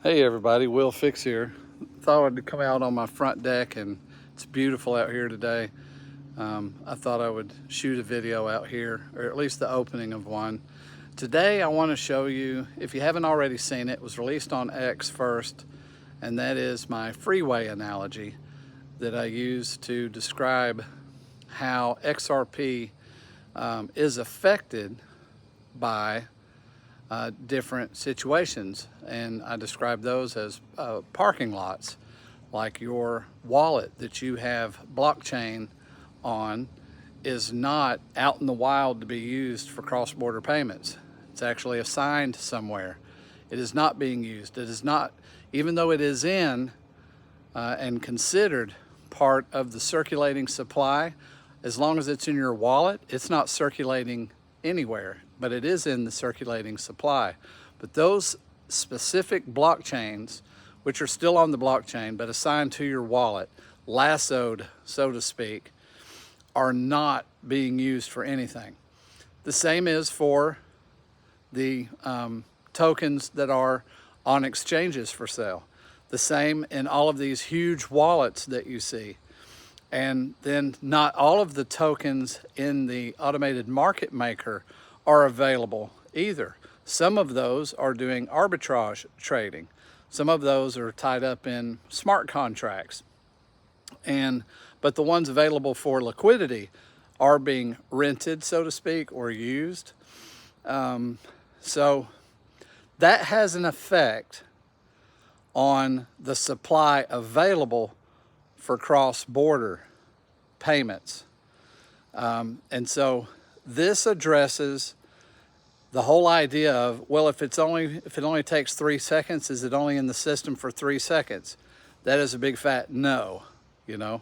Hey everybody, Will Fix here. Thought I'd come out on my front deck and it's beautiful out here today. I thought I would shoot a video out here, or at least the opening of one. Today I want to show you, if you haven't already seen it, it was released on X first, and that is my FREEWAY analogy that I use to describe how XRP is affected by different situations, and I describe those as parking lots, like your wallet that you have blockchain on is not out in the wild to be used for cross-border payments. It's actually assigned somewhere. It is not being used. It is not, even though it is in and considered part of the circulating supply, as long as it's in your wallet, it's not circulating anywhere, but it is in the circulating supply. But those specific blockchains, which are still on the blockchain but assigned to your wallet, lassoed, so to speak, are not being used for anything. The same is for the tokens that are on exchanges for sale. The same in all of these huge wallets that you see. And then not all of the tokens in the automated market maker are available either. Some of those are doing arbitrage trading. Some of those are tied up in smart contracts. But the ones available for liquidity are being rented, so to speak, or used. So that has an effect on the supply available for cross-border payments. And so this addresses the whole idea of, well, if it only takes 3 seconds, is it only in the system for 3 seconds? That is a big fat no, you know.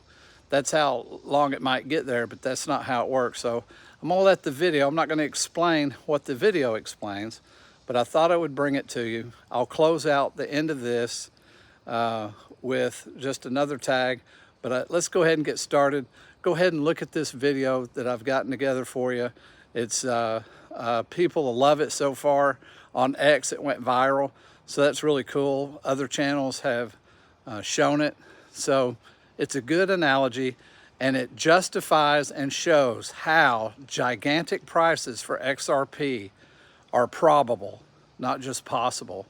That's how long it might get there, but that's not how it works. So I'm gonna let the video, I'm not gonna explain what the video explains, but I thought I would bring it to you. I'll close out the end of this with just another tag, but let's go ahead and get started. Go ahead and look at this video that I've gotten together for you. It's people love it so far. On X it went viral, so that's really cool. Other channels have shown it, so it's a good analogy, and it justifies and shows how gigantic prices for XRP are probable, not just possible.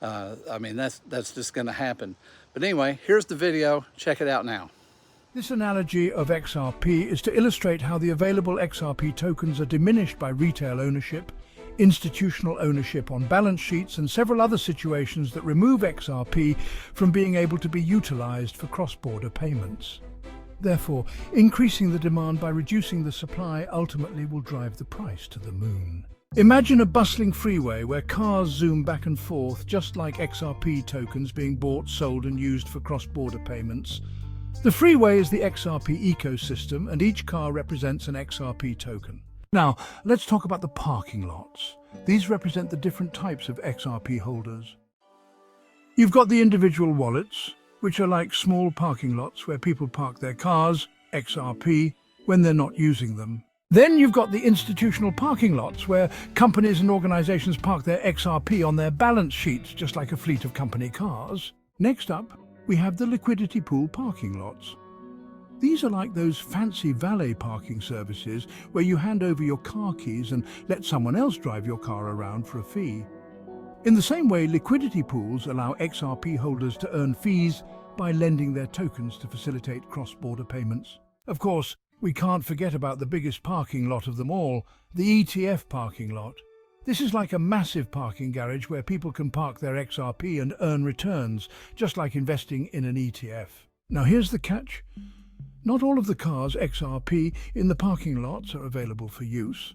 I mean, that's just going to happen. But anyway, here's the video. Check it out now. This analogy of XRP is to illustrate how the available XRP tokens are diminished by retail ownership, institutional ownership on balance sheets, and several other situations that remove XRP from being able to be utilized for cross-border payments. Therefore, increasing the demand by reducing the supply ultimately will drive the price to the moon. Imagine a bustling freeway where cars zoom back and forth, just like XRP tokens being bought, sold, and used for cross-border payments. The freeway is the XRP ecosystem, and each car represents an XRP token. Now, let's talk about the parking lots. These represent the different types of XRP holders. You've got the individual wallets, which are like small parking lots where people park their cars, XRP, when they're not using them. Then you've got the institutional parking lots, where companies and organizations park their XRP on their balance sheets, just like a fleet of company cars. Next up, we have the liquidity pool parking lots. These are like those fancy valet parking services where you hand over your car keys and let someone else drive your car around for a fee. In the same way, liquidity pools allow XRP holders to earn fees by lending their tokens to facilitate cross-border payments. Of course, we can't forget about the biggest parking lot of them all, the ETF parking lot. This is like a massive parking garage where people can park their XRP and earn returns, just like investing in an ETF. Now here's the catch. Not all of the cars XRP in the parking lots are available for use.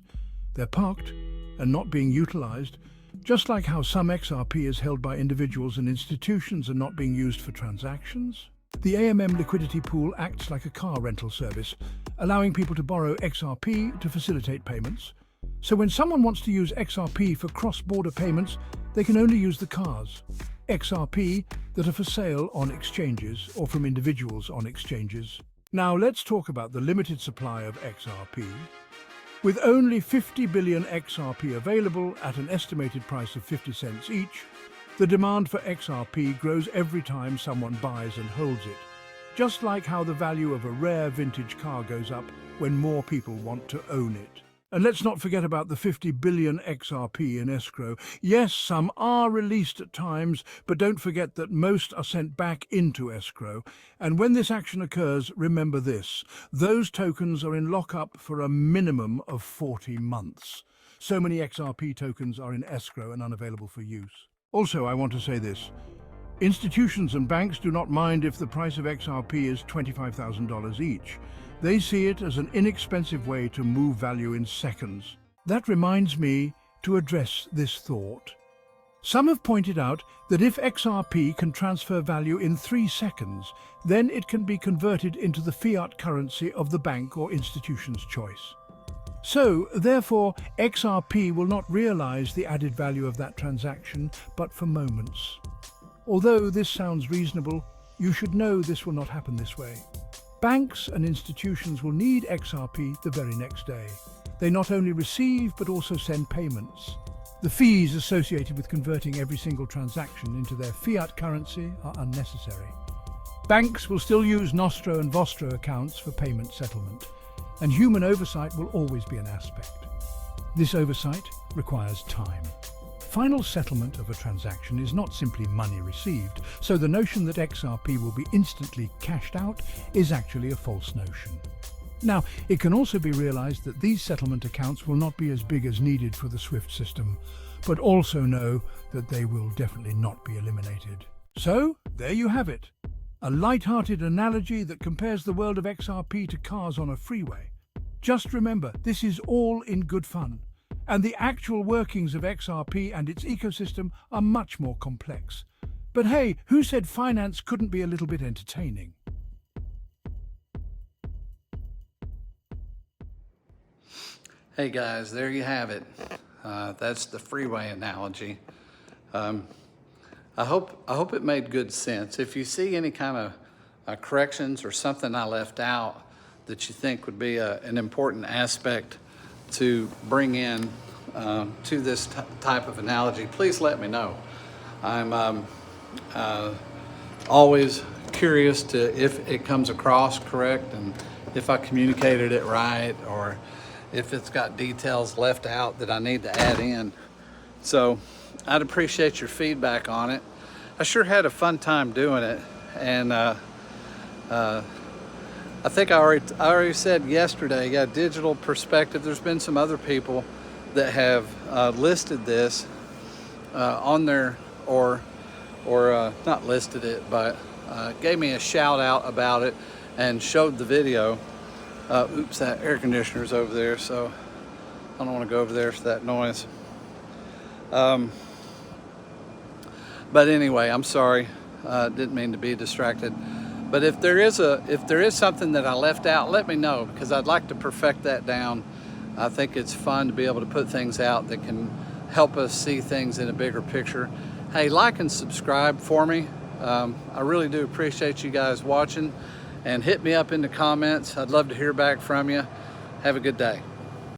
They're parked and not being utilized, just like how some XRP is held by individuals and institutions and not being used for transactions. The AMM liquidity pool acts like a car rental service, allowing people to borrow XRP to facilitate payments. So when someone wants to use XRP for cross-border payments, they can only use the cars, XRP, that are for sale on exchanges or from individuals on exchanges. Now let's talk about the limited supply of XRP. With only 50 billion XRP available at an estimated price of 50 cents each, The demand for XRP grows every time someone buys and holds it, just like how the value of a rare vintage car goes up when more people want to own it. And let's not forget about the 50 billion XRP in escrow. Yes, some are released at times, but don't forget that most are sent back into escrow. And when this action occurs, remember this: those tokens are in lockup for a minimum of 40 months. So many XRP tokens are in escrow and unavailable for use. Also, I want to say this: institutions and banks do not mind if the price of XRP is $25,000 each. They see it as an inexpensive way to move value in seconds. That reminds me to address this thought. Some have pointed out that if XRP can transfer value in 3 seconds, then it can be converted into the fiat currency of the bank or institution's choice. So, therefore, XRP will not realize the added value of that transaction, but for moments. Although this sounds reasonable, you should know this will not happen this way. Banks and institutions will need XRP the very next day. They not only receive but also send payments. The fees associated with converting every single transaction into their fiat currency are unnecessary. Banks will still use Nostro and Vostro accounts for payment settlement, and human oversight will always be an aspect. This oversight requires time. Final settlement of a transaction is not simply money received, so the notion that XRP will be instantly cashed out is actually a false notion. Now, it can also be realized that these settlement accounts will not be as big as needed for the SWIFT system, but also know that they will definitely not be eliminated. So, there you have it. A light-hearted analogy that compares the world of XRP to cars on a freeway. Just remember, this is all in good fun. And the actual workings of XRP and its ecosystem are much more complex. But hey, who said finance couldn't be a little bit entertaining? Hey guys, there you have it. That's the freeway analogy. I hope it made good sense. If you see any kind of corrections or something I left out that you think would be an important aspect to bring in to this type of analogy, please let me know. I'm always curious to if it comes across correct and if I communicated it right, or if it's got details left out that I need to add in. So I'd appreciate your feedback on it. I sure had a fun time doing it, and I think I already said yesterday, yeah, digital perspective. There's been some other people that have listed this on their, or not listed it, but gave me a shout out about it and showed the video. Oops, that air conditioner's over there, so I don't want to go over there for that noise. But anyway, I'm sorry. Didn't mean to be distracted. But if there is something that I left out, let me know, because I'd like to perfect that down. I think it's fun to be able to put things out that can help us see things in a bigger picture. Hey, like and subscribe for me. I really do appreciate you guys watching, and hit me up in the comments. I'd love to hear back from you. Have a good day.